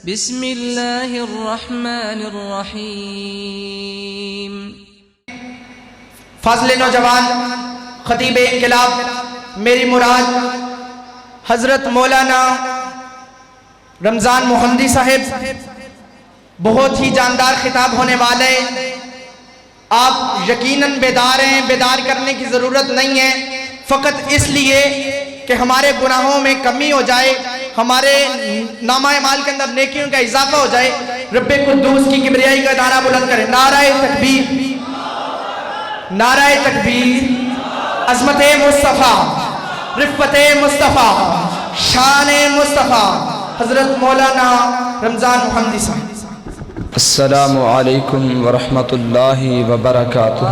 بسم اللہ الرحمن الرحیم۔ فاضل نوجوان خطیب انقلاب میری مراد حضرت مولانا رمضان محمدی صاحب بہت ہی جاندار خطاب ہونے والے، آپ یقیناً بیدار ہیں، بیدار کرنے کی ضرورت نہیں ہے، فقط اس لیے کہ ہمارے گناہوں میں کمی ہو جائے، ہمارے نامہ اعمال کے اندر نیکیوں کا اضافہ ہو جائے۔ رب قدوس کی کبریائی کا نعرہ بلند کریں، نعرہ تکبیر، نعرہ تکبیر، عظمت مصطفیٰ، رفعت مصطفیٰ، شان مصطفیٰ، حضرت مولانا رمضان محمدی صاحب۔ السلام علیکم ورحمۃ اللہ وبرکاتہ۔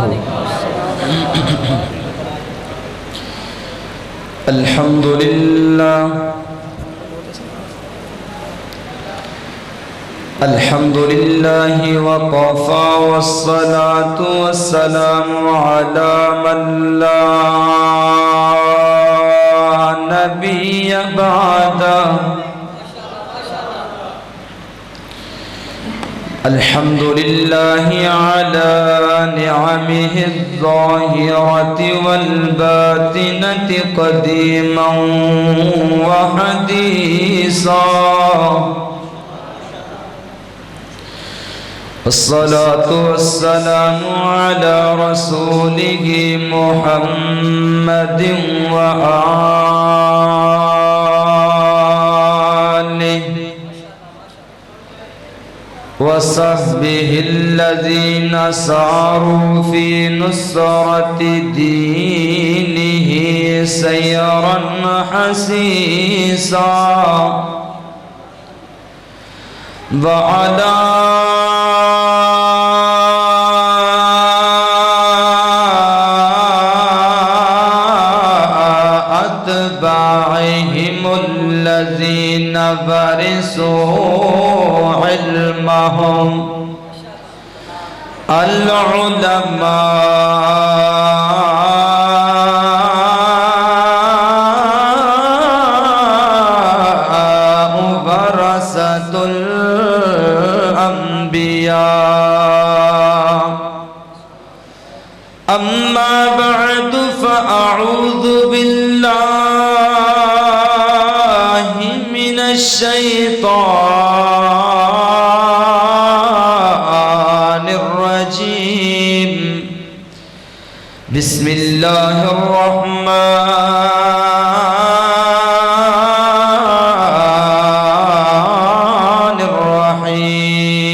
الحمد للہ وقفا والصلاة والسلام على من لا نبی بعدہ۔ الحمد للہ علی نعمہ الظاہرة والباطنة قدیما وحدیثا، الصلاة والسلام على رسوله محمد وآله وصحبه الذين ساروا في نصرة دينه سيرا حسيسا، وعلى أتباعهم الذين ورثوا علمهم العلماء ورثة الأنبياء، أما بعد فأعوذ بالله من الشيطان الرجيم، بسم الله الرحمن الرحيم،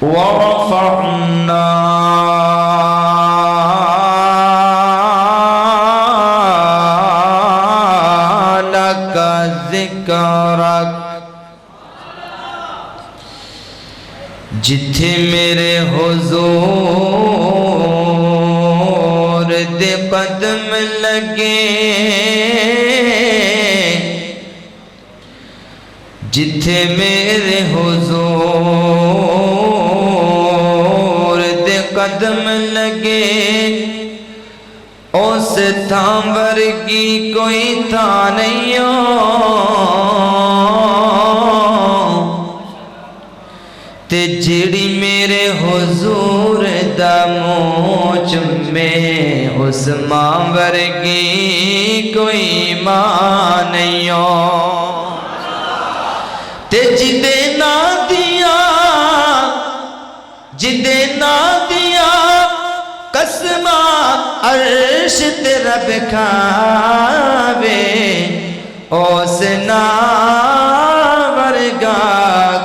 ورفعنا لك ذكرك، جتھے میرے حضور دے قدم لگے، جتھے میرے حضور دے قدم لگے، اس تھاں ورگی کوئی تھاں نہیں ہو، تے جڑی میرے حضور دا موچ میں، اس ماں ورگی کوئی ماں نہیں ہو، تے جدے نہ دیا قسمہ عرش تے رب کھاوے، اس نا ورگا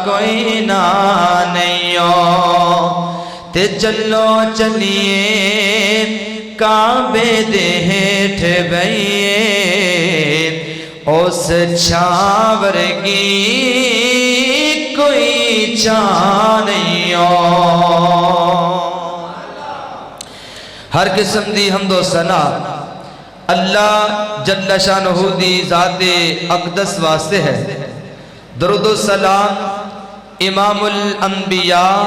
کوئی نا نہیں ہو، تے چلو چلیے کعبے دے ہیٹھ بئیے، اس چھاں ورگی کوئی چھاں نہیں ہو۔ ہر قسم دی حمد و ثنا اللہ جل شانہ دی ذات اقدس واسطے ہے۔ درود و سلام امام الانبیاء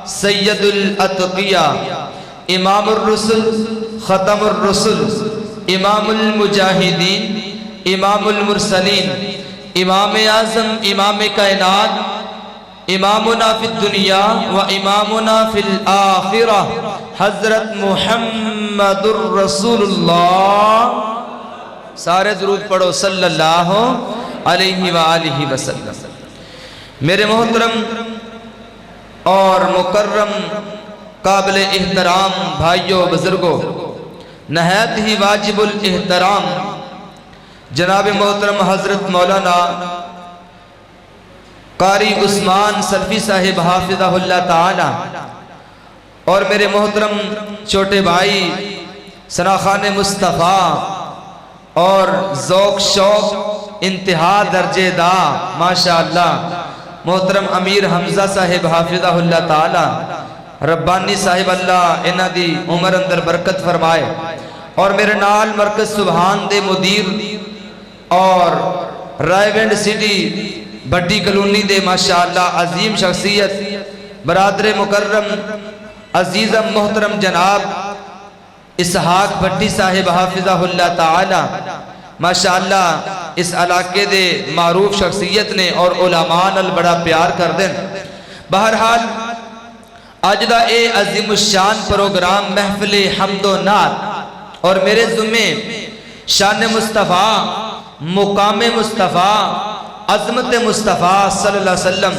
سید الاتقیاء امام الرسل ختم الرسل امام المجاہدین امام المرسلین امام اعظم امام کائنات امامنا فی الدنیا و امامنا فی الآخرہ حضرت محمد الرسول اللہ، سارے درود پڑھو صلی اللہ علیہ وآلہ وسلم۔ میرے محترم اور مکرم قابل احترام بھائیوں بزرگوں، نہایت ہی واجب الاحترام جناب محترم حضرت مولانا قاری عثمان سلفی صاحب حافظہ اللہ تعالی اور میرے محترم چھوٹے بھائی ثناخان مصطفیٰ اور ذوق شوق انتہا درجے دا ماشاءاللہ محترم امیر حمزہ صاحب حافظہ اللہ تعالی ربانی صاحب اللہ انہاں دی عمر اندر برکت فرمائے، اور میرے نال مرکز سبحان دے مدیر اور رائے وینڈ سٹی بڑی کلونی دے ماشاءاللہ عظیم شخصیت برادر مکرم عزیزم محترم جناب اسحاق بھٹی صاحب حافظہ اللہ تعالی ماشاءاللہ اس علاقے دے معروف شخصیت نے اور علماء نال بڑا پیار کر دیں۔ بہرحال آج دا اے عظیم الشان پروگرام محفل حمد و نعت اور میرے ذمے شان مصطفیٰ، مقام مصطفیٰ، عظمت مصطفیٰ صلی اللہ علیہ وسلم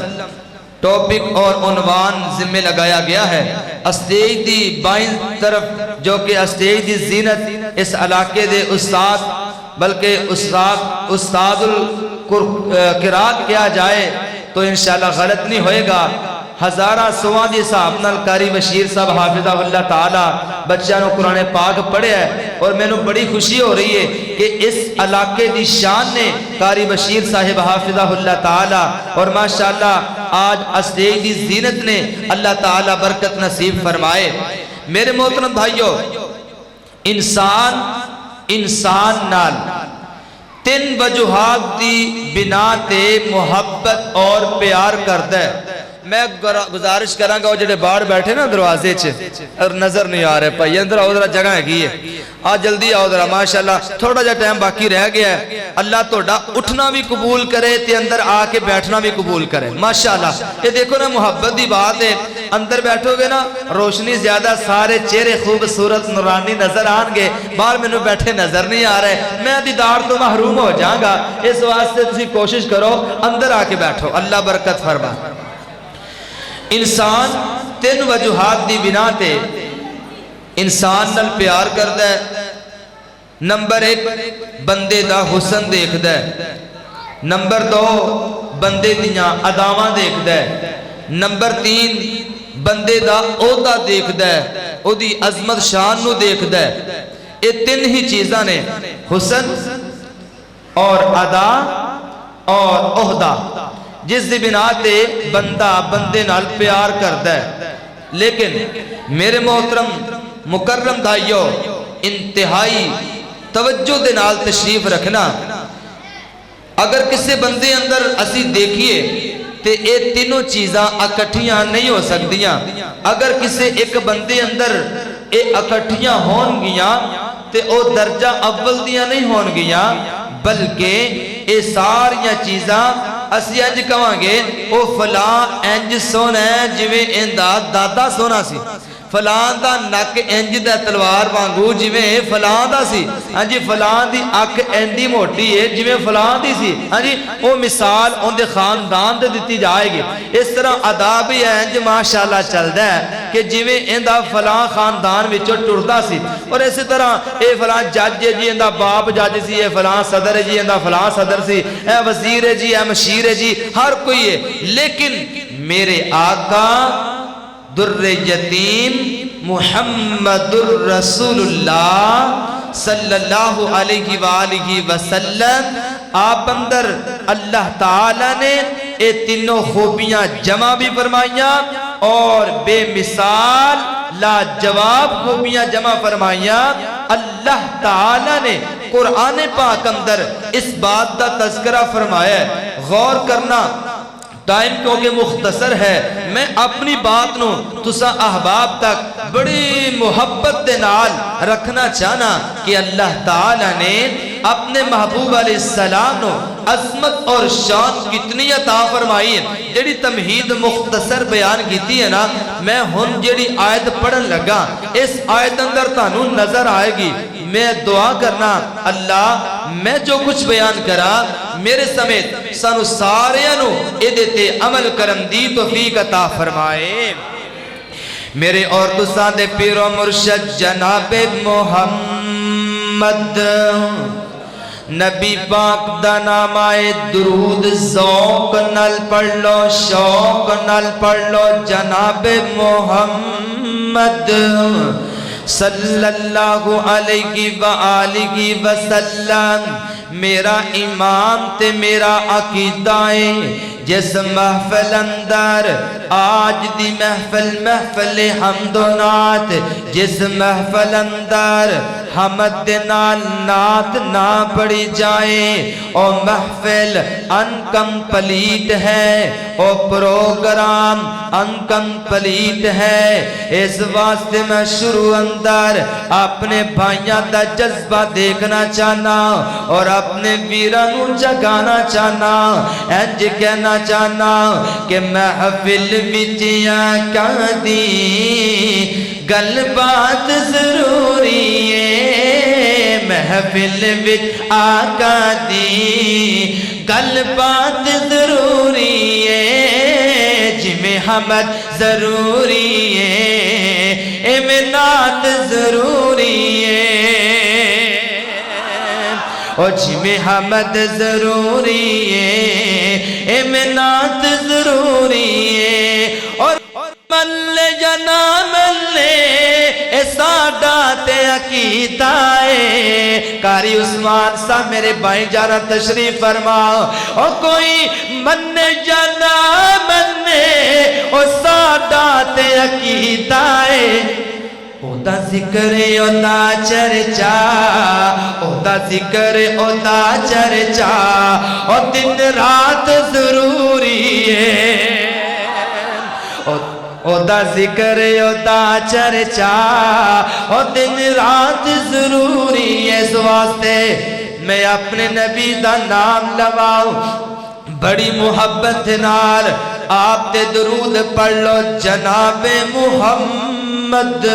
ٹاپک اور عنوان ذمہ لگایا گیا ہے۔ اسٹیج دی بائیں طرف جو کہ اسٹیج دی زینت اس علاقے دے استاد بلکہ استاد القرآن کیا جائے تو انشاءاللہ غلط نہیں ہوئے گا۔ ہزارہ سواں دی صاحب نال قاری بشیر صاحب حافظہ اللہ تعالی بچہ نو قرآن پاک پڑھے ہے، اور میں نو بڑی خوشی ہو رہی ہے کہ اس علاقے دی شان نے قاری بشیر صاحب حافظہ اللہ تعالی اور ماشاءاللہ آج اسٹیج دی زینت نے اللہ تعالی برکت نصیب فرمائے۔ میرے محترم بھائیو، انسان نال تین وجوہات دی بنا تے محبت اور پیار کرتا ہے۔ میں گزارش کراں گا وہ جڑے باہر بیٹھے نا دروازے چ اور نظر نہیں آ رہے بھائی اندر آؤ ذرا، جگہ ہے آج جلدی آؤ ذرا، ماشاءاللہ تھوڑا جا ٹائم باقی رہ گیا ہے۔ اللہ توڑا اٹھنا بھی قبول کرے تے اندر آ کے بیٹھنا بھی قبول کرے ماشاءاللہ۔ یہ دیکھو نا محبت دی بات ہے، اندر بیٹھو گے نا روشنی زیادہ، سارے چہرے خوبصورت نورانی نظر آن گے، باہر میں بیٹھے نظر نہیں آ رہے، میں دیدار تو محروم ہو جاؤں گا۔ اس واسطے تسی کوشش کرو اندر آ کے بیٹھو، اللہ برکت فرما۔ انسان تین وجوہات دی بنا تے انسان نال پیار کردا ہے۔ نمبر ایک بندے دا حسن دیکھدا ہے، نمبر دو بندے دیاں اداواں دیکھدا ہے، نمبر تین بندے دا عہدہ دیکھدا ہے، او دی عظمت شان نو دیکھدا ہے۔ یہ تین ہی چیزاں نے، حسن اور ادا اور عہدہ، جس دی بنا تے بندہ بندے نال پیار کردا ہے۔ لیکن میرے محترم مکرم بھائیو، انتہائی توجہ دے نال تشریف رکھنا، اگر کسی بندے اندر اسی دیکھیے تے اے تینوں چیزاں اکٹھیاں نہیں ہو سکدیاں۔ اگر کسی ایک بندے اندر اے اکٹھیاں ہون گیاں تے او درجہ اول دیاں نہیں ہون گیاں، بلکہ اے ساریاں چیزاں اسی انج کہاں گے او فلاں انج سونا ہے جویں ایندا دادا سونا سی، فلاں دا نک انج دا تلوار وانگو جویں فلاں دا سی، ہاں جی فلاں دی اکھ اینڈی موٹی ہے جویں فلاں دی سی، ہاں جی او مثال ان دے خاندان دے دیتی جائے گی۔ اس طرح ادا بھی انج ماشاءاللہ چلدا ہے کہ جویں ایندا فلاں خاندان وچوں ٹردا سی، اور اسی طرح اے فلاں جج ہے جی ایندا باپ جج سی، اے فلاں صدر ہے جی ایندا فلاں صدر سی، اے وزیر ہے جی اے مشیر ہے جی، ہر کوئی ہے۔ لیکن میرے آقا در یتیم محمد الرسول اللہ صلی اللہ علیہ وآلہ وسلم، آپ اندر اللہ تعالیٰ نے اے تینوں خوبیاں جمع بھی فرمائیاں اور بے مثال لاجواب خوبیاں جمع فرمائیاں۔ اللہ تعالیٰ نے قرآن پاک اندر اس بات کا تذکرہ فرمایا ہے، غور کرنا، ٹائم کیونکہ مختصر ہے، میں اپنی بات نو تسا احباب تک بڑی محبت دے نال رکھنا چاہنا کہ اللہ تعالیٰ نے اپنے محبوب علیہ السلام نو عظمت اور شان کتنی عطا فرمائی ہے. جیڑی تمہید مختصر بیان کیتی ہے نا, میں ہن جیڑی آیت پڑھن لگا اس آیت اندر تانوں نظر آئے گی. میں دعا کرنا اللہ میں جو کچھ بیان کرا میرے سمیت سانو ساریاں نو ایدے تے عمل کرن دی توفیق عطا فرمائے. میرے اور تساں دے پیر و مرشد جناب محمد نبی پاک دا نام آئے درود ذوق نال پڑھ لو, شوق نال پڑھ لو. جناب محمد صلی اللہ علیہ وآلہ وسلم میرا امام تے میرا عقیدہ ہے. جس محفل اندر آج دی محفل حمد و نعت, جس محفل اندر حمد نال نعت نہ پڑھی جائے او محفل انکمپلیٹ ہے, او پروگرام انکمپلیٹ ہے. اس واسطے میں شروع اندر اپنے بھائیاں دا جذبہ دیکھنا چاہنا اور اپنے ویرانوں جگانا چاہنا. انج کہنا چاہنا کہ محفل وچ آقا دی گل بات ضروری ہے, محفل وچ آقا دی گل بات ضروری ہے. جویں حمد ضروری ہے ایویں نعت ضروری ہے, اور جویں حمد ضروری ہے ایویں نعت ضروری ہے. اور ملے یا نہ ملے اے ساڈا تے عقیدہ ہے. قاری عثمان صاحب میرے بھائی جارا تشریف فرما. او کوئی منے یا نہ منے او ساڈا تے عقیدہ ہے. اودا ذکر اودا چرچا, اودا ذکر اودا چرچا, او دن رات ضروری ہے. اودا ذکر اودا چرچا, او دن رات ضروری ہے. اس واسطے میں اپنے نبی دا نام لواؤں بڑی محبت نال آپ تے درود پڑھ لو. جناب محمد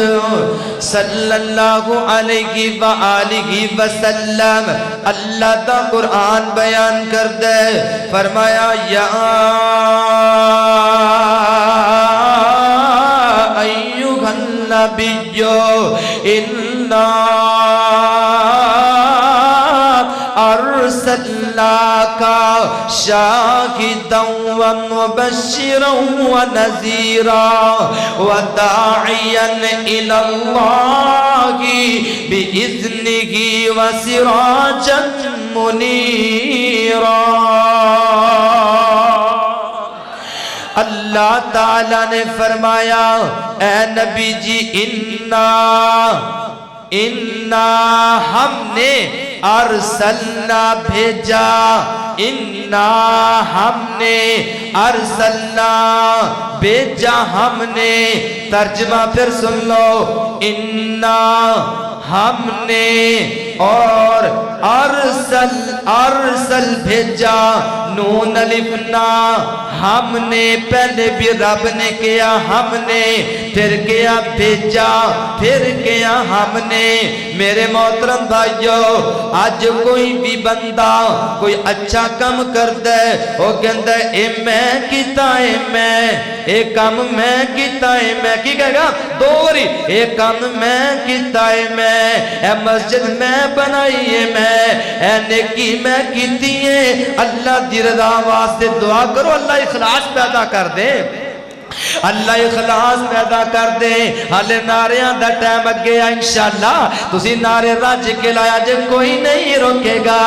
صلی اللہ علیہ وآلہ وسلم اللہ دا قرآن بیان کر دے, فرمایا یا ایھا النبی انا ارسلناک شاہدا ومبشرا ونذیرا وداعیا الی اللہ باذنہ وسراجا منیرا. اللہ تعالیٰ نے فرمایا اے نبی جی انا ہم نے ارسلنا بھیجا, انا ہم نے ارسلنا بھیجا ہم نے. ترجمہ پھر سن لو, انا ہم نے اور ارسل بھیجا, نون الفنا ہم نے, پہلے بھی رب نے کیا ہم نے, پھر کیا بھیجا, پھر کیا ہم نے. میرے محترم بھائیو آج کوئی بھی بندہ کوئی اچھا کم کر دے وہ کہندا ہے اے میں کیتا ہے, میں اے کم میں کیتا ہے, میں کی کہے گا دوری اے کم میں کیتا ہے, میں اے مسجد میں بنائی ہے, میں اے نیکی میں کیتی ہے. اللہ دی رضا واسطے دعا کرو اللہ اخلاص پیدا کر دے, اللہ اخلاص پیدا کر دے. حالے ناریاں دا ٹائم اگے انشاءاللہ تسی نعرے رج کے لایا جے کوئی نہیں روکے گا.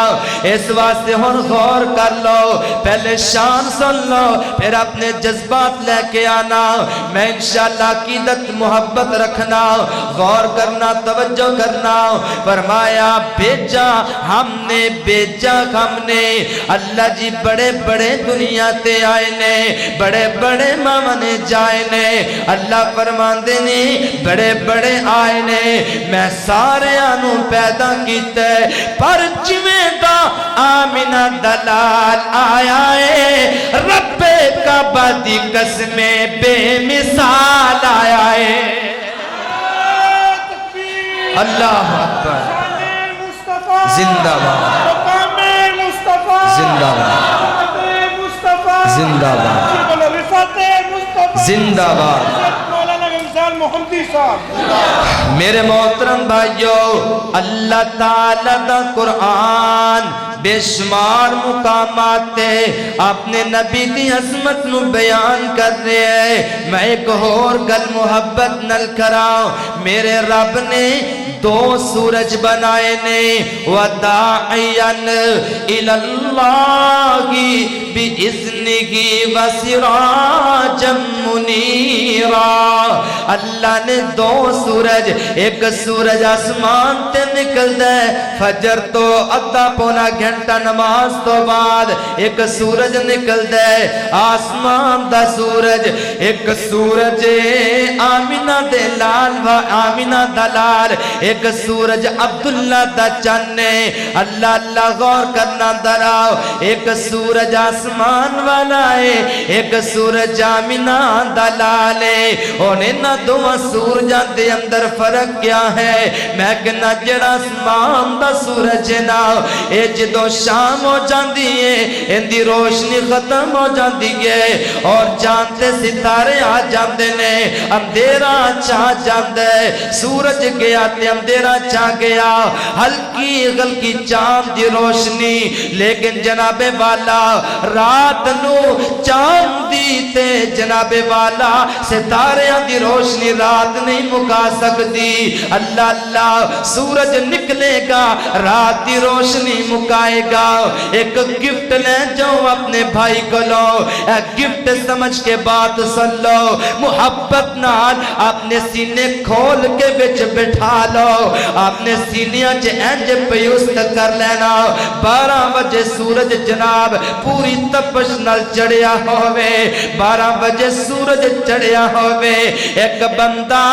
اس واسطے ہن غور کر لو, پہلے شان سن لو پھر اپنے جذبات لے کے آنا. میں انشاءاللہ عقیدت محبت رکھنا, غور کرنا, توجہ کرنا. فرمایا بھیجا ہم نے, بھیجا ہم نے. اللہ جی بڑے بڑے دنیا تے آئے نے, بڑے بڑے ماما نے جائے آئے نے اللہ فرماندے نے بڑے بڑے آئے نے میں سارے آنوں پیدا کیتا ہے پر جویں دا آمینہ دلال آیا ہے رب کعبہ دی قسمیں بے مثال آیا ہے اللہ اکبر زندہ باد زندہ باد زندہ باد زندہ باد میرے محترم بھائیو اللہ تعالیٰ دا قرآن بے شمار مقامات تے اپنے نبی دی عظمت نو بیان کر رہے ہیں میں ایک اور گل محبت نل کراؤں میرے رب نے دو سورج بنائے نے وَدَاعِيًا إِلَى اللَّهِ بِإِذْنِهِ وَسِرَاجًا مُنِيرًا اللہ نے دو سورج ایک سورج آسمان تے نکل دے فجر تو ادھا پونا گھنٹہ نماز تو بعد ایک سورج نکل دے آسمان دا سورج ایک سورج آمینہ دے لال و آمینہ دلال ایک سورج عبداللہ دا چانے اللہ اللہ غور کرنا دراؤ ایک سورج آسمان والا ہے ایک سورج آمینہ دلالے انہیں نہ دو سورجاں دے اندر فرق کیا ہے میں کہنا جڑا آسمان دا سورج نا اے جدو شام ہو جاندی ہے ان دی روشنی ختم ہو جاندی ہے اور جانتے ستارے آ جاندے نے اندھیرا چھا جاندے سورج گیا تے اندھیرا چھا گیا ہلکی ہلکی چاند دی روشنی لیکن جناب والا رات نو چاند دی تے جناب والا ستارے دی روشنی رات نہیں مکا سکتی اللہ اللہ سورج نکلے گا رات دی روشنی مکائے گا ایک گفٹ لے جاؤ اپنے بھائی کو لو ایک گفٹ سمجھ کے بات سن لو محبت نال اپنے سینے کھول کے بچ بٹھا لو اپنے سینیاں چے انج پیوست کر لینا 12 بجے سورج جناب پوری تپش نال چڑھیا ہوئے 12 بجے سورج چڑھیا ہوئے ایک بندہ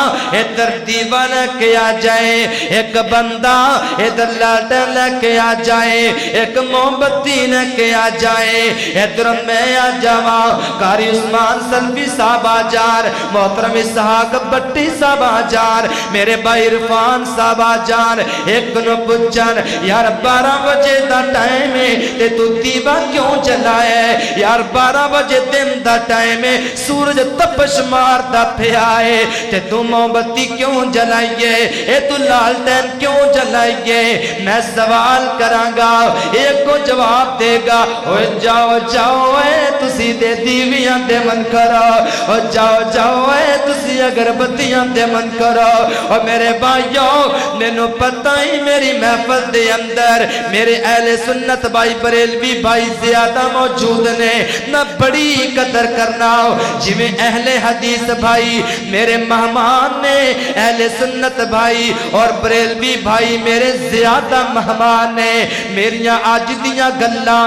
ادھر دیوا لے کے آ جائے ایک بندہ ادھر لالٹن لے کے آ جائے ایک موم بتی لے کے آ جائے ادھر میں آ جاواں قاری عثمان سلفی صاحب آ جار محترم اسحاق بٹی صاحب آ جار میرے بھائی عرفان صاحب آ جار ایک نو پچھن یار 12 بجے دا ٹائم ہے تے تو دیوا کیوں جلائے یار 12 بجے دن دا ٹائم ہے سورج تپش مار دا پھیا ہے تے تو موم بتی کیوں جلائیے اے تو لالٹین کیوں جلائیے میں سوال کرانگا ایک کو جواب دے گا اوہ جاؤ جاؤ اے تسی دے دیویاں دے من کرو اوہ جاؤ جاؤ اے تسی اگر بتیاں دے من کرو اور میرے بھائیوں نینو پتہ ہی میری محفل دے اندر میرے اہل سنت بھائی بریلوی بھائی زیادہ موجود نے نہ بڑی قدر کرنا جی میں اہل حدیث بھائی میرے مہمان نے اہل سنت بھائی اور بریلوی بھائی میرے زیادہ مہمان نے میریاں آج دیاں گلاں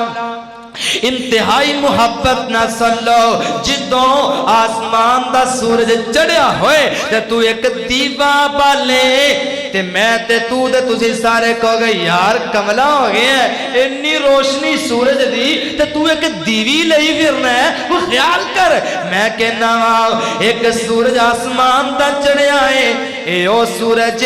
انتہائی محبت نہ سن لو جدوں آسمان دا سورج چڑھیا ہوئے تے تو ایک دیوا بالے تے میں تے تو دے تسی سارے کہو گے یار کملا ہو گئے ہیں انی روشنی سورج دی تے تو ایک دیوی لئی پھرنا ہے وہ خیال کر میں کہنا ایک سورج آسمان دا چڑھیا ہے اے او سورج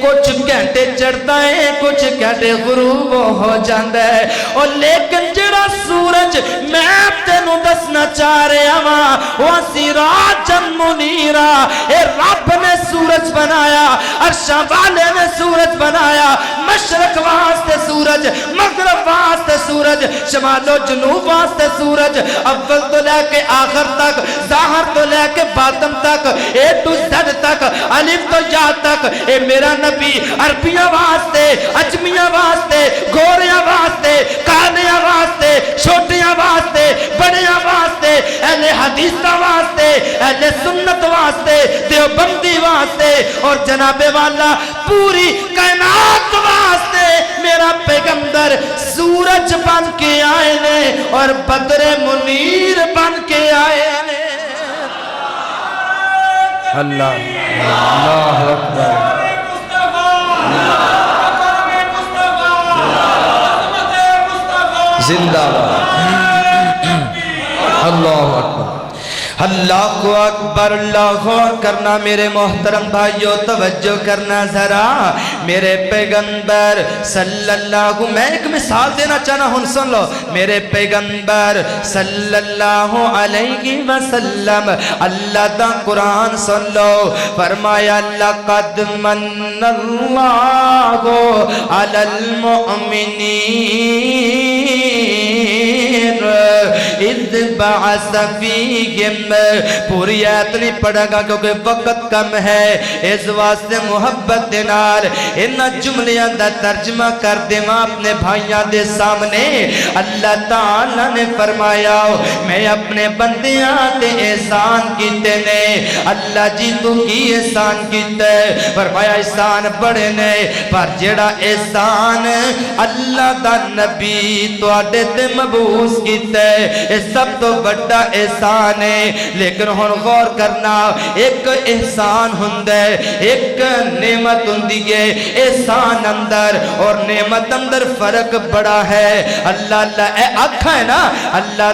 کچھ گھنٹے چڑھتا ہے کچھ گھنٹے غروب ہو جاندہ ہے اور لیکن جڑا سورج میں تینو دسنا چاہ رہے ہاں وہ سراجا منیرا اے رب نے سورج بنایا عرش والے نے سورج بنایا مشرق واسطے سورج مغرب واسطے سورج شمال و جنوب واسطے سورج اول تو لے کے آخر تک ظاہر تو لے کے باطن تک اے ٹو زد تک الف تو یا تک اے میرا نبی عربیاں واسطے اجمیاں واسطے گوریاں واسطے کانیاں واسطے چھوٹیاں واسطے بڑیاں واسطے اہل حدیثہ واسطے اہل سنت واسطے دیوبندی واسطے اور جناب والا پوری کائنات واسطے میرا پیغمبر سورج بن کے آئے نے اور بدر منیر بن کے آئے نے اللہ اللہ اکبر زندہ باد اللہ اکبر اللہ اکبر اللہ کرنا میرے محترم بھائیو توجہ کرنا ذرا میرے پیغمبر صلی اللہ میں ایک مثال دینا چاہنا ہوں سن لو میرے پیغمبر صلی اللہ علیہ وسلم اللہ دا قرآن سن لو فرمایا لقد من اللہ علی المؤمنین اذ بعث فیہم پوری آیت نہیں پڑھا گا کیونکہ وقت کم ہے اس واسطے محبت دینار انہا جملیاں دا ترجمہ کر دے ماں اپنے بھائیاں دے سامنے اللہ تعالیٰ نے فرمایا میں اپنے بندیاں تے احسان کیتے نے اللہ جی تو کی احسان کیتے فرمایا احسان بڑے نے پر جیڑا احسان اللہ دا نبی تو آڈے تے مبعوث کیتے اس سب تو بڑا احسان ہے لیکن ہن غور کرنا ایک احسان ہندے ایک نعمت ہندیے احسان اندر اور نعمت اندر فرق بڑا ہے اللہ اللہ اے اکھا ہے نا اللہ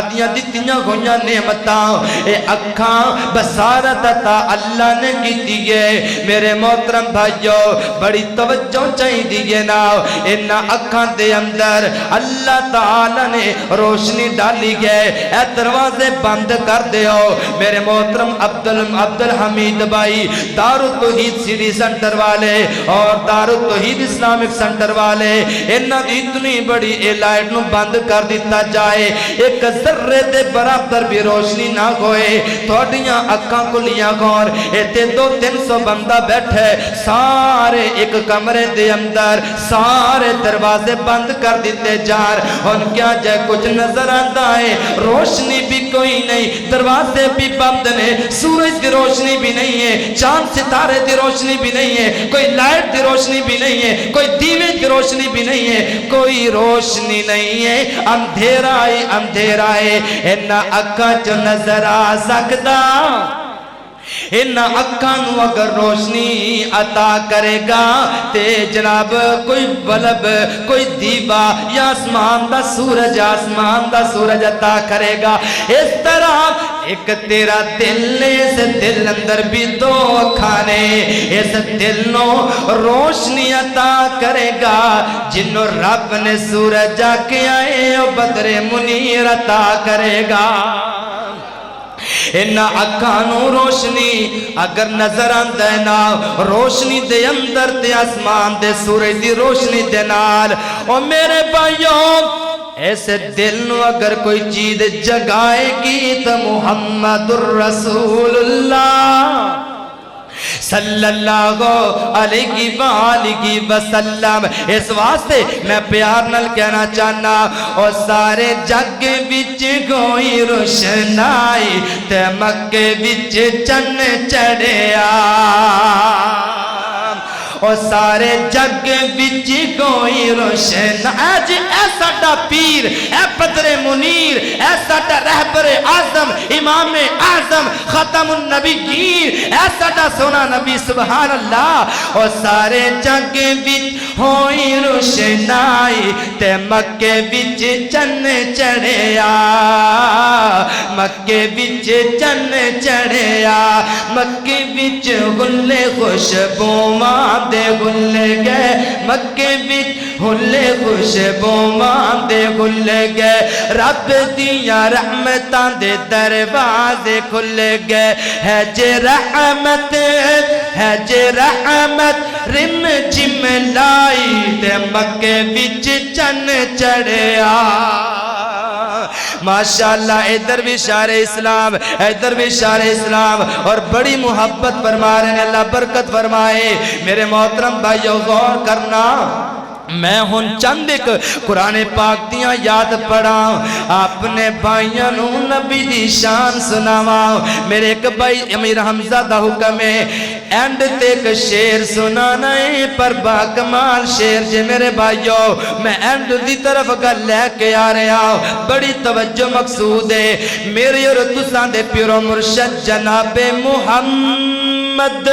دیاں دیتیاں ہویاں نعمتاں اے اکھاں بصارت عطا اللہ نے کی دیئے میرے محترم بھائیو بڑی توجہ چاہی دیئے نا انہا اکھاں دے اندر اللہ تعالی نے روشنی ڈالی گئے اے دروازے بند کر دے ہو میرے محترم عبدالحمید بھائی دارالتوحید سٹی سنٹر والے اور دارالتوحید اسلامک سنٹر والے انہاں دی اتنی بڑی لائٹ نو بند کر دیتا جائے ایک ذرے دے برابر بھی روشنی نہ ہوئے تھوڑیاں اکھاں کلیاں گور ایتے 200-300 بندہ بیٹھے سارے ایک کمرے دے اندر سارے دروازے بند کر دیتے جار ان کیا جائے کچھ نظر آتا ہے روشنی بھی کوئی نہیں دروازے بھی بند نے سورج دی روشنی بھی نہیں ہے چاند ستارے دی روشنی بھی نہیں ہے کوئی لائٹ دی روشنی بھی نہیں ہے کوئی دیوے دی روشنی بھی نہیں ہے کوئی روشنی نہیں ہے اندھیرا ہے انہا اکھا جو نظر آ سکتا انہا اکھانو اگر روشنی عطا کرے گا تے جناب کوئی بلب کوئی دیوا یا آسمان دا سورج عطا کرے گا اس طرح ایک تیرا دل اس دل اندر بھی 2 اکھانے اس دل نو روشنی عطا کرے گا جنو رب نے سورج آکے آئے اور بدر منیر عطا کرے گا انہا اکھانو روشنی اگر نظر آندہ نا روشنی دے اندر تے آسمان دے سورج دی روشنی دے نال اور میرے بھائیوں ایسے دل نو اگر کوئی چیز جگائے گی تو محمد الرسول اللہ صلی اللہ علیہ وآلہ وسلم اس واسطے میں پیار نال کہنا چاہنا اور سارے جگ وچ کوئی روشنائی تے مکے وچ چن چڑھیا اور سارے جگ وچ کوئی روشن اے ساڈا پیر اے بدر منیر اے ساڈا رہبر اعظم امام اعظم ختم النبیین اے ساڈا سونا نبی سبحان اللہ اور سارے جگ وچ ہوئی روشنائی تے مکے وچ چن چڑھیا مکے وچ چن چڑھیا مکے وچ گلے خوشبو دے گلے گئے مکے وچ ہلے خوشبو دے گلے گئے رب دیاں رحمتاں دے دروازے کھلے گئے ہے جے رحمت رم جم لائی تے مکے وچ چن چڑھیا ماشاءاللہ ادھر بھی شار اسلام ادھر بھی شار اسلام اور بڑی محبت فرما رہے ہیں اللہ برکت فرمائے میرے محترم بھائیو غور کرنا میں ہن چند ایک قرآن پاک دیاں یاد پڑھا اپنے بھائیاں نو نبی دی شان سناواں میرے ایک بھائی امیر حمزہ دا حکم ہے اینڈ تے ایک شیر سنانا ہے پر با کمال شیر جے میرے بھائیو میں اینڈ دی طرف گل لے کے آ رہا ہوں بڑی توجہ مقصود ہے میرے اور تساں دے پیرو مرشد جناب محمد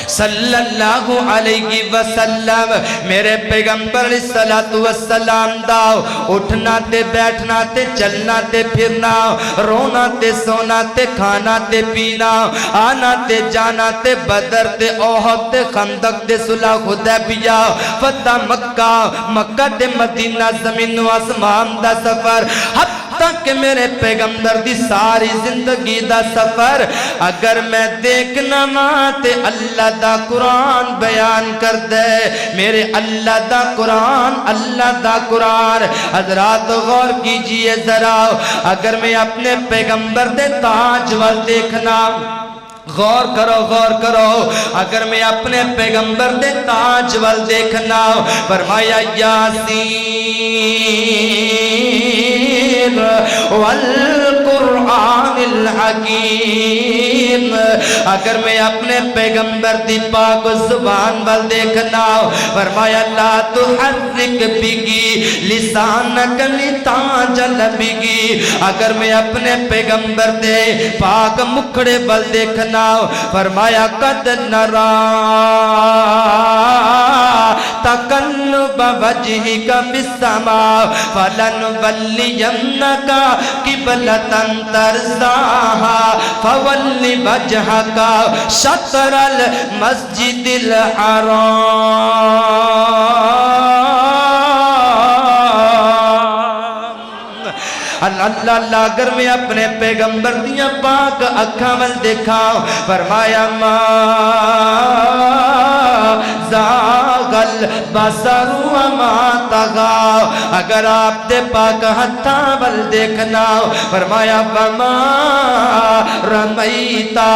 صلی اللہ علیہ وسلم میرے پیغمبر صلی والسلام داؤ اٹھنا تے بیٹھنا تے چلنا تے پھرنا رونا تے سونا تے کھانا تے پینا آنا تے جانا تے بدر تے احد تے خندق تے صلح حدیبیہ فتح مکہ مکہ تے مدینہ زمین و آسمان دا سفر تک میرے پیغمبر دی ساری زندگی دا سفر اگر میں دیکھنا ماتے اللہ دا قرآن بیان کر دے میرے اللہ دا قرآن حضرات غور کیجئے ذرا اگر میں اپنے پیغمبر دے تاج وال دیکھنا غور کرو اگر میں اپنے پیغمبر دے تاج وال دیکھنا فرمایا یاسین والقرآن الحکیم اگر میں اپنے پیغمبر دی پاک زبان وال دیکھنا فرمایا لا تحرک بگی لسانک لتعجل بگی اگر میں اپنے پیغمبر دے پاک مکھڑے وال دیکھنا فرمایا قد نرا تقلب وجہک فی السماء فلنولینک قبلۃ ترضاها فول وجہک شطر المسجد الحرام اللہ اللہ اگر میں اپنے پیغمبر دیا پاک اکھاں ول دیکھا فرمایا ما زاغل بصر وما طغى اگر آپ دے پاک ہتھاں ول دیکھنا فرمایا وما رمیتا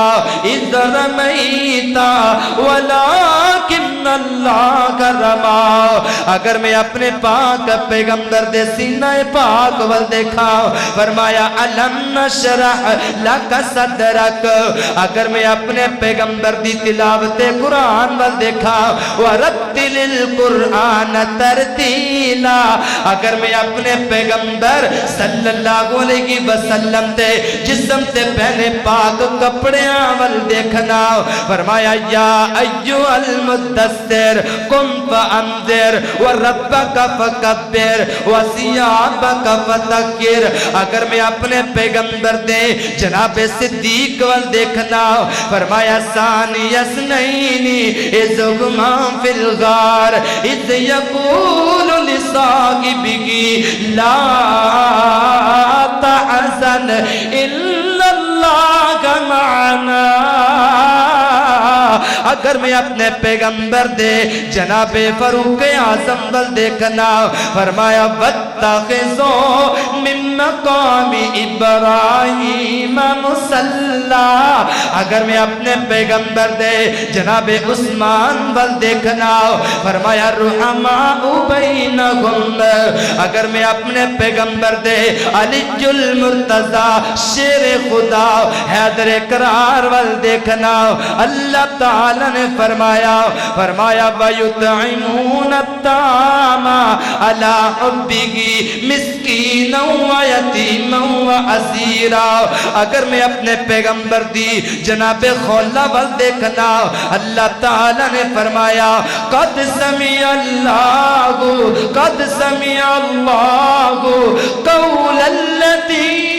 اذ رمیتا ولکن اللہ رما اگر میں اپنے پاک پیغمبر دے سینہ پاک ول دیکھا فرمایا علم نشرح لک صدرک اگر میں اپنے پیغمبر دی تلاوت قرآن وال دیکھا ورتل القرآن ترتیلا اگر میں اپنے پیغمبر صلی اللہ علیہ وسلم تے جسم تے پہنے پاک کپڑیاں وال دیکھنا فرمایا یا ایو المدثر قم فانذر وربک فکبر وثیابک فطہر اگر میں اپنے پیغمبر دے جناب صدیق وال دیکھنا فرمایا ثانی اثنین اذ ہما فی الغار اذ یقول لصاحبہ لا تحزن الا اللہ معنا اگر میں اپنے پیغمبر دے جناب فاروق اعظم وال دیکھنا فرمایا واتخذوا من مقام ابراہیم مصلی اگر میں اپنے پیغمبر دے جناب عثمان وال دیکھنا فرمایا رحماء بینہم اگر میں اپنے پیغمبر دے علی المرتضی شیر خدا حیدر قرار وال دیکھنا اللہ تعالی نے فرمایا وَيُطْعِمُونَ الطَّعَامَ عَلَى حُبِّهِ مِسْكِينًا وَيَتِيمًا وَأَسِيرًا اگر میں اپنے پیغمبر دی جناب خولہ وال دیکھنا اللہ تعالی نے فرمایا قد سمع اللہ قول الذی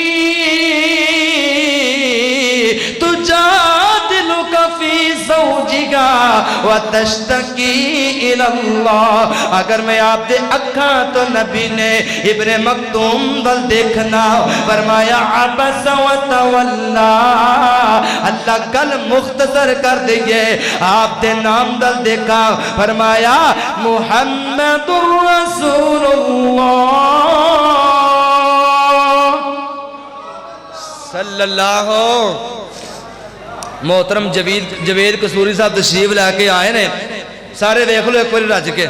تجادلک فی زوجہا وتشتکی اللہ اگر میں آپ دے اکھاں تو نبی نے ابن مکتوم وال دیکھنا فرمایا عبس وتولا اللہ کل مختصر کر دیئے آپ دے نام دل دیکھا فرمایا محمد رسول اللہ صلی اللہ محترم جوید قصوری صاحب تشریف لے کے آئے نے سارے دیکھ لو ایک بار رج کے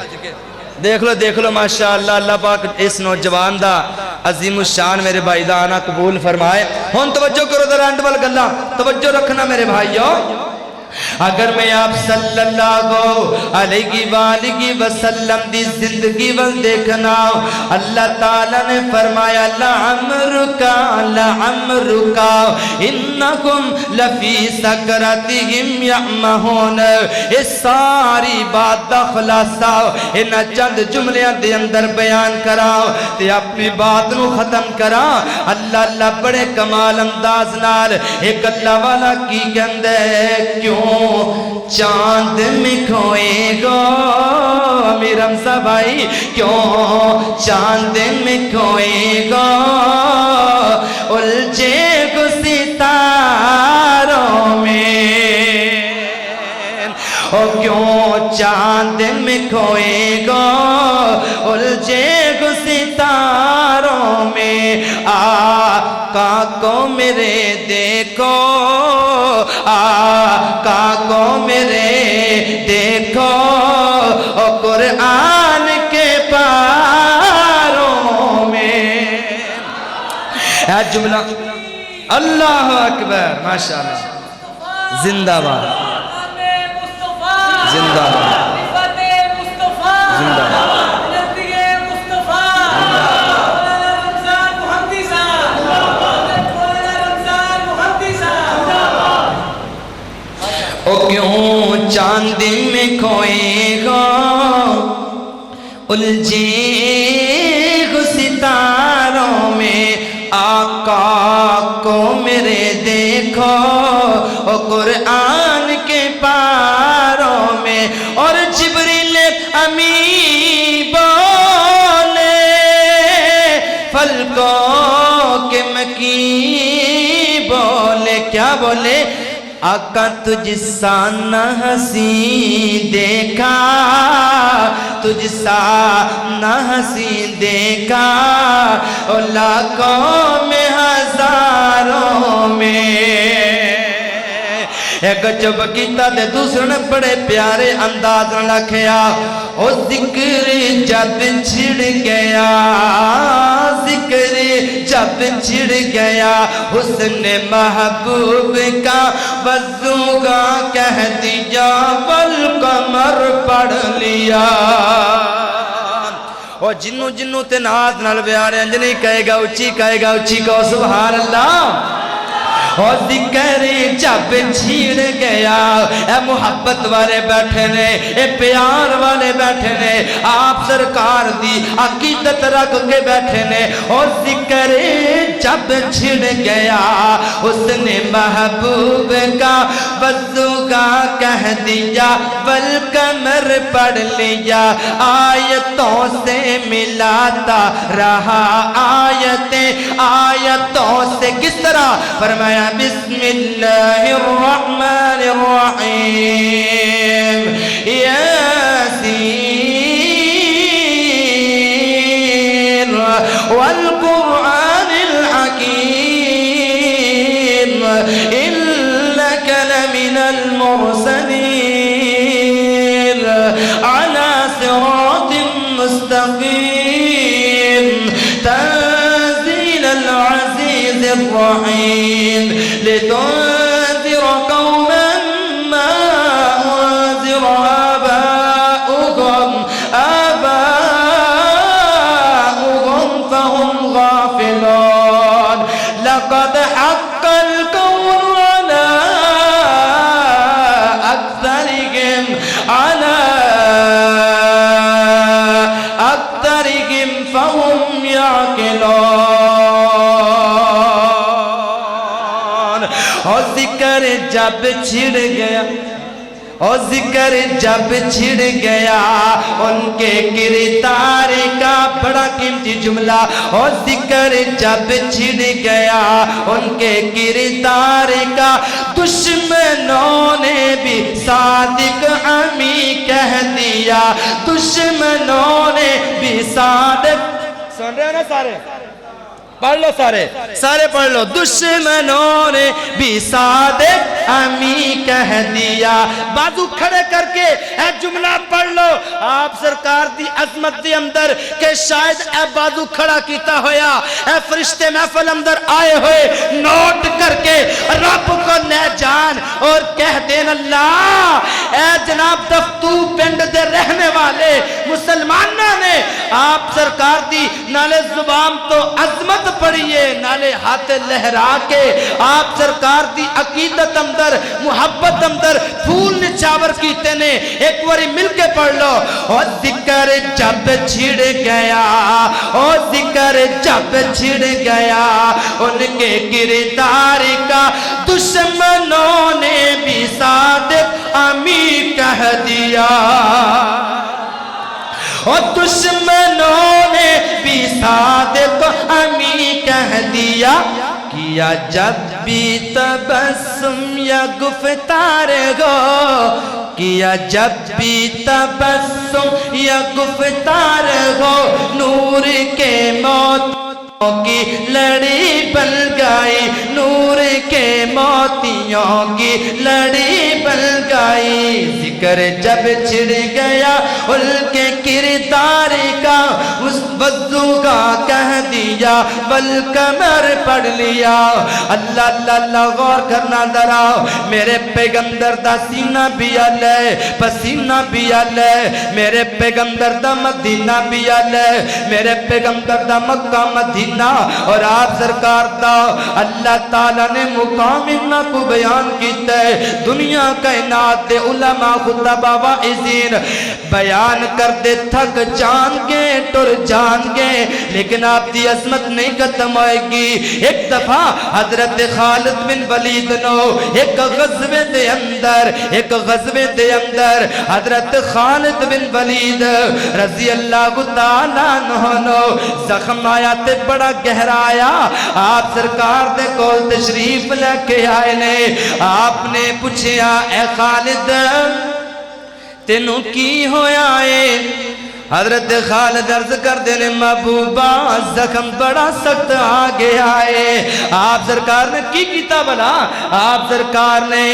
دیکھ لو ماشاءاللہ اللہ پاک اس نوجوان دا عظیم الشان میرے بھائی دا آنا قبول فرمائے ہون توجہ کرو ذرا اینڈ وال گلاں توجہ رکھنا میرے بھائیو اگر میں آپ صلی اللہ علیہ وآلہ وسلم دی زندگی ول دیکھنا، اللہ تعالیٰ نے فرمایا لعمرکا لعمرکا انکم لفی سکرتہم یعمہون۔ اس ساری بات دا خلاصہ ان چند جملیاں دے اندر بیان کرا تے اپنی بات نو ختم کرا۔ اللہ بڑے کمال انداز نال ایک اللہ والا کی کہندے کیوں چاند میں کھوئے گا امیر حمزہ بھائی، کیوں چاند میں کھوئے گا الجھے گو ستاروں میں، او کیوں چاند میں کھوئے گا الجھے گو ستاروں میں، آقا کو میرے دیکھو آقا کو میرے دیکھو او قرآن کے پاروں میں۔ اے جملہ اللہ اکبر ماشاءاللہ، زندہ باد زندہ باد زندہ باد۔ او کیوں چاند میں کھوئے گا الجھے گو ستاروں میں، آقا کو میرے دیکھو او قرآن کے پاروں میں۔ اور جبریل امی بولے فلکوں کے مکی بولے، کیا بولے؟ آقا تجھ سا نہ حسین دیکھا، تجھ سا نہ حسین دیکھا لاکھوں میں ہزاروں میں۔ ایک جب کیتا دے دوسرے نے بڑے پیارے انداز نہ لکھیا، او ذکر جب چھڑ گیا ذکر جب چھڑ گیا حسن محبوب کا وضوگا کہہ دیا والقمر پڑھ لیا۔ اور جنوں تے ناز نال بیارے انجنی کہے گا اچھی کہو سبحان اللہ۔ اور ذکر جب چھڑ گیا، اے محبت والے بیٹھے نے، اے پیار والے بیٹھے نے، آپ سرکار دی عقیدت رکھ کے بیٹھے نے۔ اور ذکر جب چھڑ گیا اس نے محبوب کا وضوگا کہہ دیا والقمر پڑھ لیا۔ آیتوں سے ملاتا رہا آیتوں سے، کس طرح؟ فرمایا بسم اللہ الرحمن الرحیم یاسین والقرآن الحکیم انک لمن المرسلین علی صراط مستقیم تنزیل العزیز الرحیم لتنذر قوما ما انذر آباؤهم فهم غافلون لقد حق القول على أكثرهم فهم يعقلون۔ اور ذکر جب چھڑ گیا، اور ذکر جب چھڑ گیا ان کے کردار کا، بڑا قیمتی جملہ، اور ذکر جب چھڑ گیا ان کے کردار کا، دشمنوں نے بھی صادق امی کہہ دیا، دشمنوں نے بھی صادق، سن رہے ہیں نا سارے؟ پڑھ لو سارے پڑھ لو۔ دشمنوں نے بھی صادق امی کہہ دیا۔ بازو کھڑے کر کے اے جملہ پڑھ لو، آپ سرکار دی عظمت دی اندر کہ شاید اے بازو کھڑا کیتا ہویا، اے فرشتے محفل اندر آئے ہوئے نوٹ کر کے رب کو نہ جان اور کہہ دینا اللہ اے جناب دفتو پنڈ دے رہنے والے مسلمانہ نے آپ سرکار دی نالے زبان تو عظمت پڑھئے نالے ہاتھ لہرا کے آپ سرکار دی عقیدت اندر محبت اندر پھول نچاور کیتے نے ایک واری مل کے پڑھ لو اور ذکر جب چھڑ گیا اور ذکر جب چھڑ گیا ان کے کردار کا دشمنوں نے بھی صادق امی کہہ دیا اور دشمنوں نے بھی صادق امی کہہ دیا کیا جب بھی تبسم یا گفتار ہو کیا جب بھی تبسم یا گفتار ہو نور کے موت کی لڑی بن گئی نور کے موتیوں کی لڑی بن گئی ذکر جب چھڑ گیا ان کے کردار کا اس وضو کا کہہ دیا والقمر پڑھ لیا اللہ اللہ اللہ غور کرنا ذرا میرے پیغمبر دا سینہ بھی ہے پسینہ بھی ہے میرے پیغمبر دا مدینہ بھی ہے میرے پیغمبر دا مکہ مدینہ اور آپ سرکار دا اللہ تعالیٰ نے مقام انہا کو بیان کیتا ہے دنیا کائنات دے علماء خطبہ واعظین بیان کر دے تھک جان گے ٹر جان گے لیکن آپ دی عظمت نہیں ختم ہوئے گی ایک دفعہ حضرت خالد بن ولید نو ایک غزوے دے اندر حضرت خالد بن ولید رضی اللہ تعالیٰ عنہ زخم آیا تے بڑا گہرا آیا آپ سرکار دے کول تشریف لے کے آئے نے آپ نے پوچھیا اے خالد تینوں کی ہویا ہے حضرت خالد عرض کر دینے محبوبہ زخم بڑا سخت آگے آئے آپ سرکار نے کی کیتا بلا آپ سرکار نے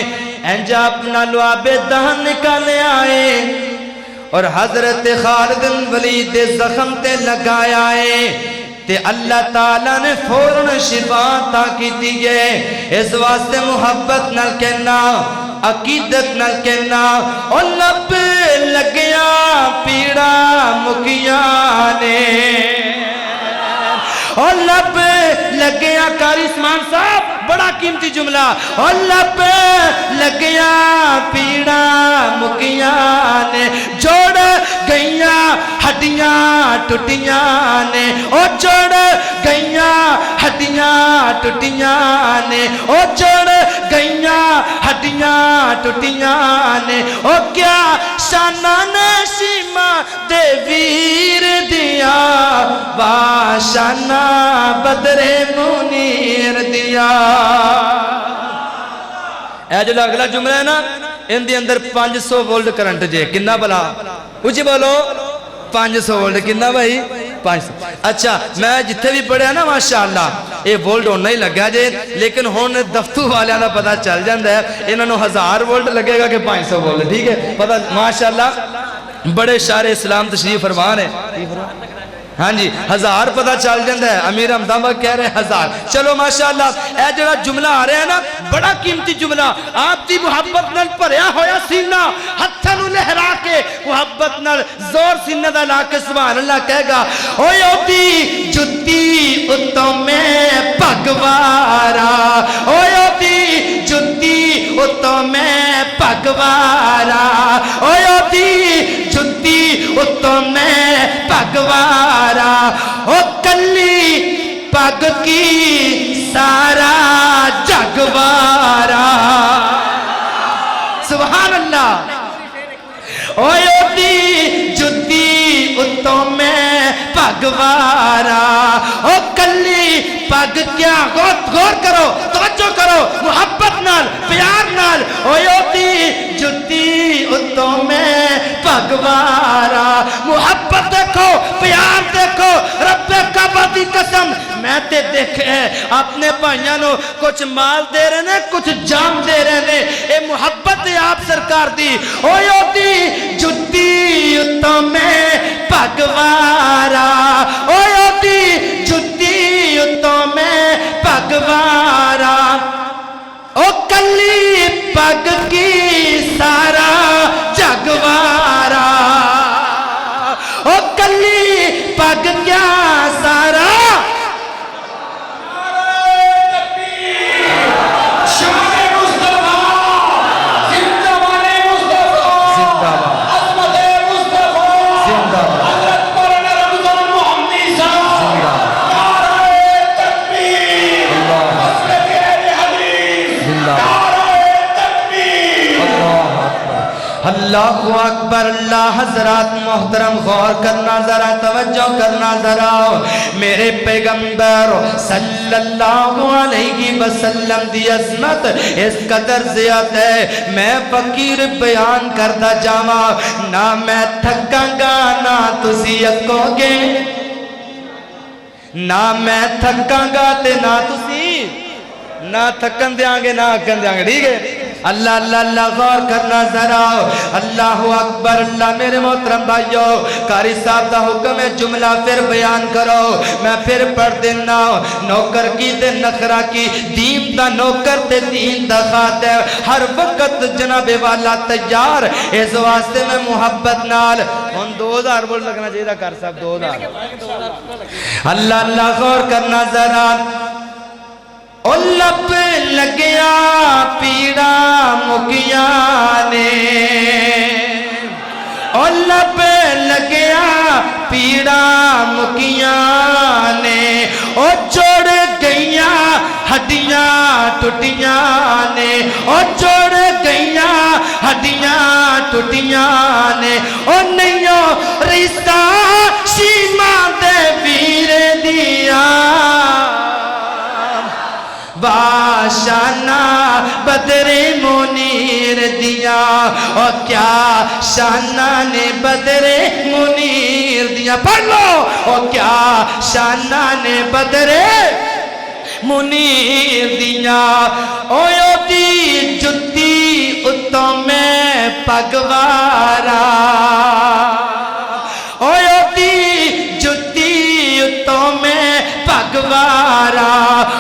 انجا اپنا لعاب دہن نکالے آئے اور حضرت خالد ولید زخم تے لگایا ہے تے اللہ تعالیٰ نے فوراً شفا عطا کی دیئے اس واسطے محبت نال کہنا عقیدت نال کہنا اور لب لگیا پیڑا مکیانے اور لب لگیا قاری عثمان صاحب بڑا قیمتی جملہ اور لب لگیا پیڑا مکیاں نے جوڑ گئیاں ہڈیاں ٹوٹیاں نے اور جوڑ گئیاں ہڈیاں ٹوٹیاں نے اور جوڑ گئیاں ہڈیاں ٹوٹیاں نے اور کیا شانان شیما دے ویر دیا باشانہ بدر منیر دیا اے جو اگلا جملہ ہے نا ان دی اندر 500 وولٹ کرنٹ جے کنا بلا کچھ بولو 500 وولٹ کنا بھائی 500 اچھا میں جتھے بھی پڑھے نا ماشاءاللہ یہ وولٹ ہونا ہی لگا جے لیکن ہون دفتو والے آنا پتا چل جاندہ ہے انہوں 1000 وولٹ لگے گا کہ 500 وولٹ ٹھیک ہے پتا ماشاءاللہ بڑے شار اسلام تشریف فرمان ہے ہاں جی 1000 پتہ چل جاندہ ہے امیر حمدان بھائی کہہ رہے ہیں 1000 چلو ماشاءاللہ اے جڑا جملہ آ رہے ہیں نا بڑا قیمتی جملہ آپ دی محبت نال پریا ہویا سینہ ہتھنو لہرا کے محبت نال زور سینہ دا لا کے سبحان اللہ کہے گا اوے اوتی جتی اتوں میں پگوارا اوے اوتی جتی اتوں میں پگوارا اوے اوتی جتی اتوں میں پگوارا او کلی پگ کی سارا جگوارا سبحان اللہ اوے دی جتی اتوں میں پگوارا او کلی پگ کیا غور کرو توجہ کرو محبت نال پیار نال اوے دی جتی اتوں میں پگوارا محبت دیکھو پیار دیکھو رب کعبہ دی قسم میں تے دیکھے اپنے بھائیاں نو کچھ مال دے رہے ہیں کچھ جام دے رہے ہیں اے محبت ہے آپ سرکار دی اوے دی جتی اتوں میں پگوارا اوے دی جتی اتوں میں پگوارا او کلی پگ کی اللہ اکبر اللہ حضرات محترم غور کرنا ذرا توجہ کرنا ذرا میرے پیغمبر صلی اللہ علیہ وسلم دی عظمت اس قدر زیادہ ہے میں فقیر بیان کرتا جاواں نہ میں تھکاں گا نہ تسی اکو گے نہ میں تھکاں گا تے نہ تسی نہ تھکن دیاں گے نہ اکن دیاں گے ٹھیک ہے اللہ اللہ اللہ غور کرنا ذرا اللہ اکبر اللہ میرے محترم بھائیو قاری صاحب دا حکم ہے جملہ پھر بیان کرو میں پھر پڑھ دینا نوکر کی تے نخرہ کی دین دا نوکر تے دین دا خاطر ہر وقت جناب والا تیار اس واسطے میں محبت نال ان 2000 بول لگنا چاہیے کار صاحب 2000 اللہ اللہ غور کرنا ذرا او لب لگیا پیڑا مکیاں نے او لب لگیا پیڑا مکیاں نے او جوڑ گئیاں ہڈیاں ٹوٹیاں نے او جوڑ گئیاں ہڈیاں ٹوٹیاں نے او نہیں رشتہ شیما دے ویر دیا باشانہ بدر منیر دیا اور کیا شانہ نے بدر منیر دیا پڑھ لو اور کیا شانہ نے بدر منیر دیا اویو دی جتی اتوں میں پگوارا اویو دی جتی اتوں میں پگوارا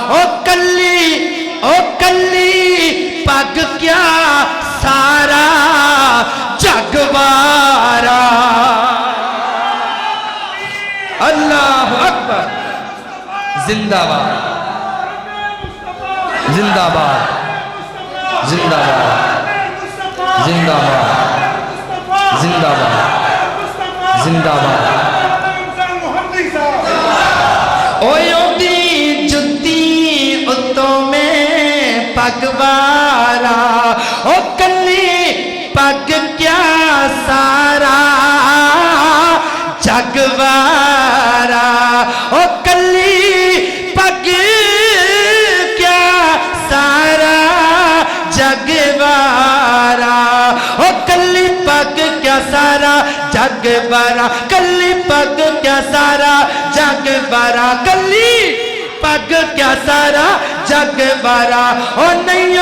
او کلی پگ کیا سارا جگوارا اللہ اکبر زندہ باد زندہ باد زندہ باد زندہ باد زندہ باد زندہ باد اویو جتی اتوں میں پگوارا او کلی پگ کیا سارا جگوارا او کلی پگ کیا سارا جگوارا او کلی پگ کیا سارا جگوارا کلی پگ کیا سارا جگوارا کلی پگ کیا سارا جگوارا او نہیں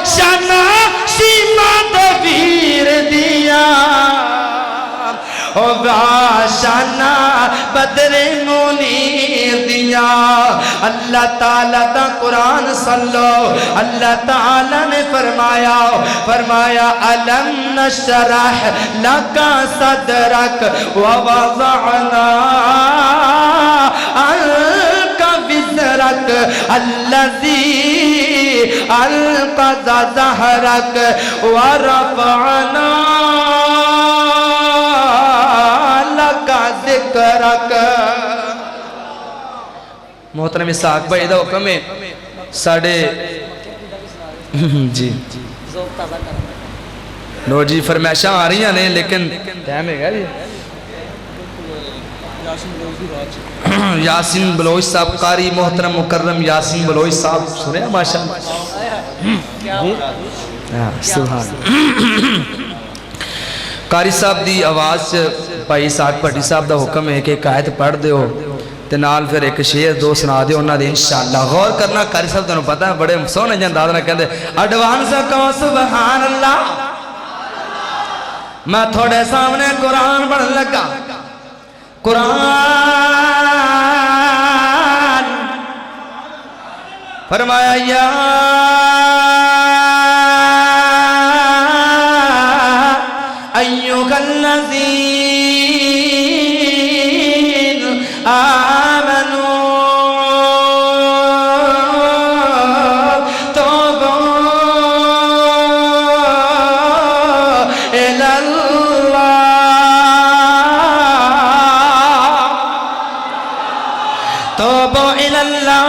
شانہ شیما دے ویر دیا او شانہ بدر منیر دیا اللہ تعالیٰ دا قرآن سلو اللہ تعالیٰ نے فرمایا الم نشرح لکا صدرک ووضعنا عنک وزرک الذی انقض ظہرک ورفعنا لکا ذکرک محترم اسحاق بھائی دا حکم ہے ساڑھے جی نو جی فرمائشاں آ رہی ہیں لیکن ٹائم ہے گا جی یاسین بلوچ صاحب قاری محترم مکرم یاسین بلوچ صاحب سنے ماشاءاللہ سبحان قاری صاحب دی آواز بھائی ساکھ پٹی صاحب دا حکم ہے کہ ایک آیت پڑھ دے ہو تنال پھر ایک شعر دو سنا دے انہاں دے انشاءاللہ غور کرنا قاری صاحب تنہوں پتہ ہے بڑے سونے جان دادنا کہندے ایڈوانس کہو سبحان اللہ میں تھوڑے سامنے قرآن پڑھ لگا قرآن فرمایا یا ایوہ الذین آمنوا توبوا الی اللہ توبوا الی اللہ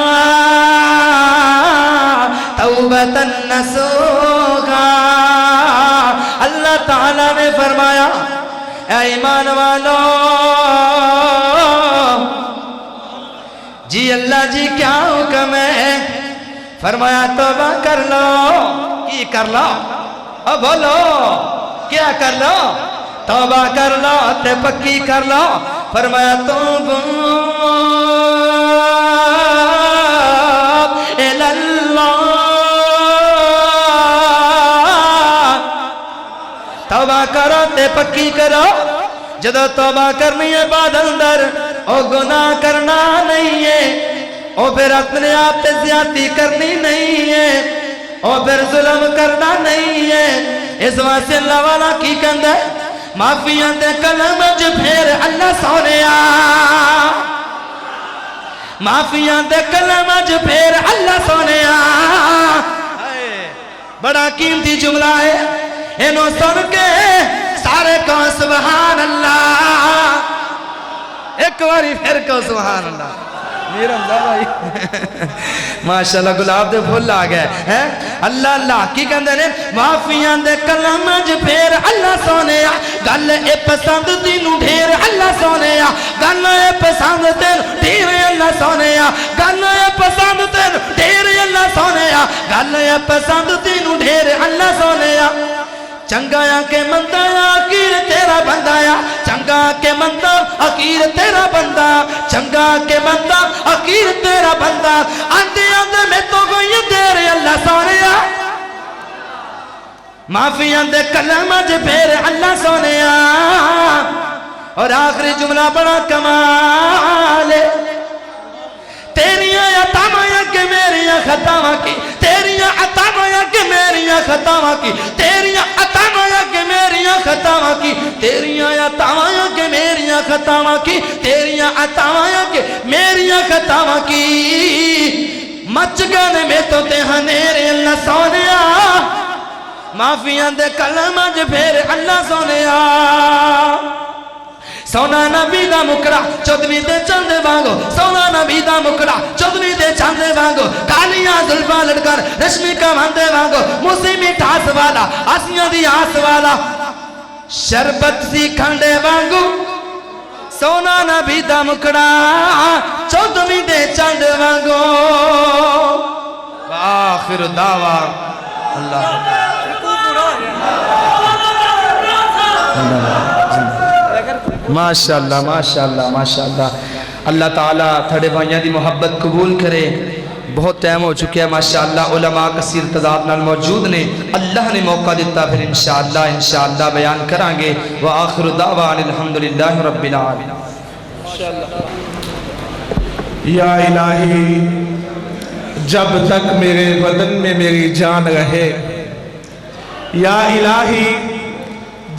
توبة نصوحا ایمان والو جی اللہ جی کیا حکم ہے؟ فرمایا توبہ کر لو. کی کر لو؟ اب بولو کیا کر لو؟ توبہ کر لو تے پکی کر لو. فرمایا توبہ الاللہ، توبہ کرو تے پکی کرو. جدو توبہ کرنی ہے بعد اندر او گناہ کرنا نہیں ہے، او پھر اپنے آپ تے زیادتی کرنی نہیں ہے، او پھر ظلم کرنا نہیں ہے. اس واسطے اللہ والا کی کہندا ہے معافیاں دے کلم وچ پھر اللہ سونیا، معافیاں دے کلم وچ پھر اللہ سونیا. بڑا قیمتی جملہ ہے، اینو سن کے سارے کو سبحان اللہ. ایک باری پھر کو سبحان اللہ. میرا بھائی ماشاءاللہ گلاب دے پھول آ گئے ہیں. اللہ اللہ کی کہندے نے معافیاں دے کلم وچ پھر اللہ سونیا. گل اے پسند تینوں ڈھیر اللہ سونیا، گل اے پسند تینوں ڈھیر اللہ سونیا، گل اے پسند تینوں ڈھیر اللہ سونیا، گل اے پسند تینوں ڈھیر اللہ سونیا. چنگا کے مندہ اخیر تیرا بندہ، چنگا کے مندہ اخیر تیرا بندہ، چنگا کے مندہ اخیر تیرا بندہ. آندے آندے میں تو کوئی دیر اللہ سونیا، معافی آندے کلم وچ پھر اللہ سونیا. اور آخری جملہ بڑا کمال ہے، تیریاں عطاواں کہ میریاں خطاواں کی، تیریاں عطاواں کہ میریاں خطاواں کی، تیریاں عطاواں کہ میریاں خطاواں کی، تیریاں عطاواں کہ میریاں خطاواں کی، تیریاں عطاواں کہ میریاں خطاواں کی. مچ گنے میں تو تے ہنیرے اللہ سونیا، معافیاں دے کلم وچ پھر اللہ سونیا. سونا نبی دا مکڑا چودویں دے چند وانگو، سونا نبی دا مکڑا چودویں دے چند وانگو، کالیاں زلفاں لڑکر رشمی کماندے وانگو، موسی مٹھاس والا آسیاں دی آس والا، شربت سی کھنڈے وانگو. سونا نبی دا مکڑا چودویں دے چند وانگو. وآخر دعوا اللہ ماشاءاللہ ماشاءاللہ ماشاءاللہ. اللہ تعالیٰ تھڑے بھائیاں دی محبت قبول کرے. بہت ٹائم ہو چکے ہیں ماشاءاللہ، علماء کثیر تعداد نال موجود نے، اللہ نے موقع دیتا پھر انشاءاللہ بیان کرانگے. وآخر دعوان الحمدللہ رب العالمین. یا الہی جب تک میرے بدن میں میری جان رہے، یا الہی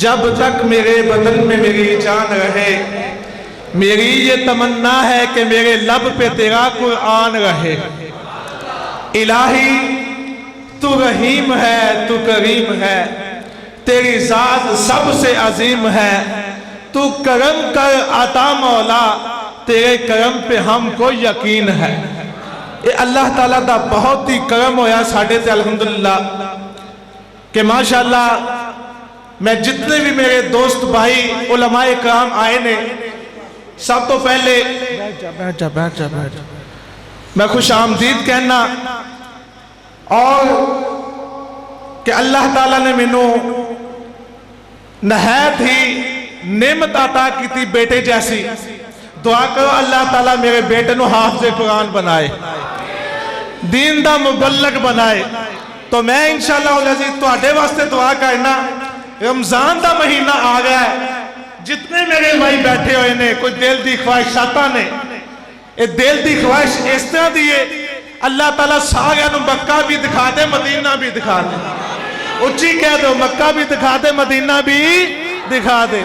جب تک میرے بدن میں میری جان رہے، میری یہ تمنا ہے کہ میرے لب پہ تیرا قرآن رہے. الہی تو رحیم ہے، تو کریم ہے، تیری ذات سب سے عظیم ہے. تو کرم کر عطا مولا، تیرے کرم پہ ہم کو یقین ہے. اللہ تعالیٰ دا بہت ہی کرم ہویا ساڑھے تے الحمدللہ کہ ماشاءاللہ میں جتنے بھی میرے دوست بھائی علماء کرام آئے نے، سب تو پہلے بیٹھ جا میں خوش آمدید کہنا اور کہ اللہ تعالیٰ نے مینوں نہایت ہی نعمت عطا کی تھی بیٹے جیسی. دعا کرو اللہ تعالیٰ میرے بیٹے نو حافظ قرآن بنائے، دین دا مبلغ بنائے. تو میں انشاءاللہ العزیز تو آڈے واسطے دعا کرنا. رمضان دا مہینہ آ گیا ہے، جتنے میرے بھائی بیٹھے ہوئے نے کوئی دل دی خواہشاتاں نے، اے دل دی خواہش اس طرح دیئے اللہ تعالیٰ سارے نو مکہ بھی دکھا دے، مدینہ بھی دکھا دے. اچھی کہہ دو مکہ بھی دکھا دے، مدینہ بھی دکھا دے.